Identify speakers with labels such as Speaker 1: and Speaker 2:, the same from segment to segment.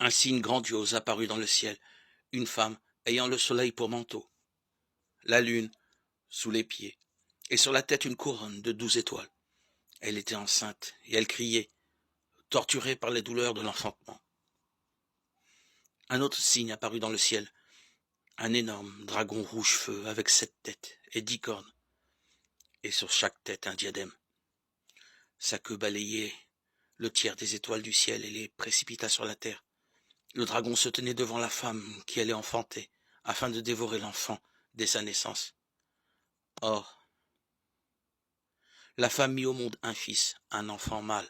Speaker 1: Un signe grandiose apparut dans le ciel, une femme ayant le soleil pour manteau, la lune sous les pieds, et sur la tête une couronne de 12 étoiles. Elle était enceinte, et elle criait, torturée par les douleurs de l'enfantement. Un autre signe apparut dans le ciel, un énorme dragon rouge-feu avec 7 têtes et 10 cornes, et sur chaque tête un diadème. Sa queue balayait le tiers des étoiles du ciel et les précipita sur la terre. Le dragon se tenait devant la femme qui allait enfanter, afin de dévorer l'enfant dès sa naissance. Or, la femme mit au monde un fils, un enfant mâle,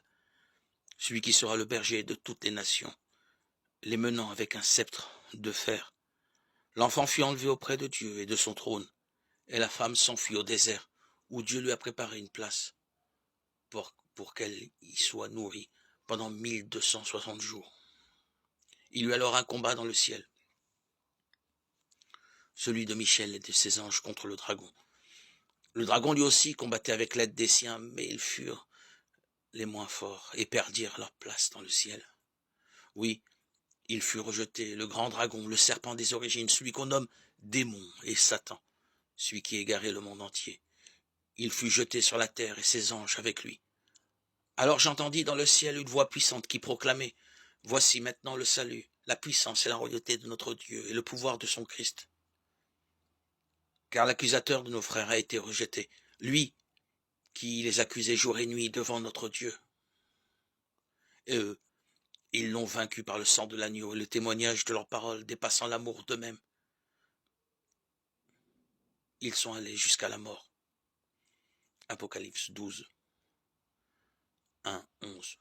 Speaker 1: celui qui sera le berger de toutes les nations, les menant avec un sceptre de fer. L'enfant fut enlevé auprès de Dieu et de son trône, et la femme s'enfuit au désert, où Dieu lui a préparé une place pour qu'elle y soit nourrie pendant 1260 jours. Il y eut alors un combat dans le ciel, celui de Michel et de ses anges contre le dragon. Le dragon lui aussi combattait avec l'aide des siens, mais ils furent les moins forts et perdirent leur place dans le ciel. Oui, il fut rejeté, le grand dragon, le serpent des origines, celui qu'on nomme démon et Satan, celui qui égarait le monde entier. Il fut jeté sur la terre et ses anges avec lui. Alors j'entendis dans le ciel une voix puissante qui proclamait « Voici maintenant le salut, la puissance et la royauté de notre Dieu et le pouvoir de son Christ. Car l'accusateur de nos frères a été rejeté, lui qui les accusait jour et nuit devant notre Dieu. Et eux, ils l'ont vaincu par le sang de l'agneau et le témoignage de leurs paroles dépassant l'amour d'eux-mêmes. Ils sont allés jusqu'à la mort. » Apocalypse 12, 1, 11.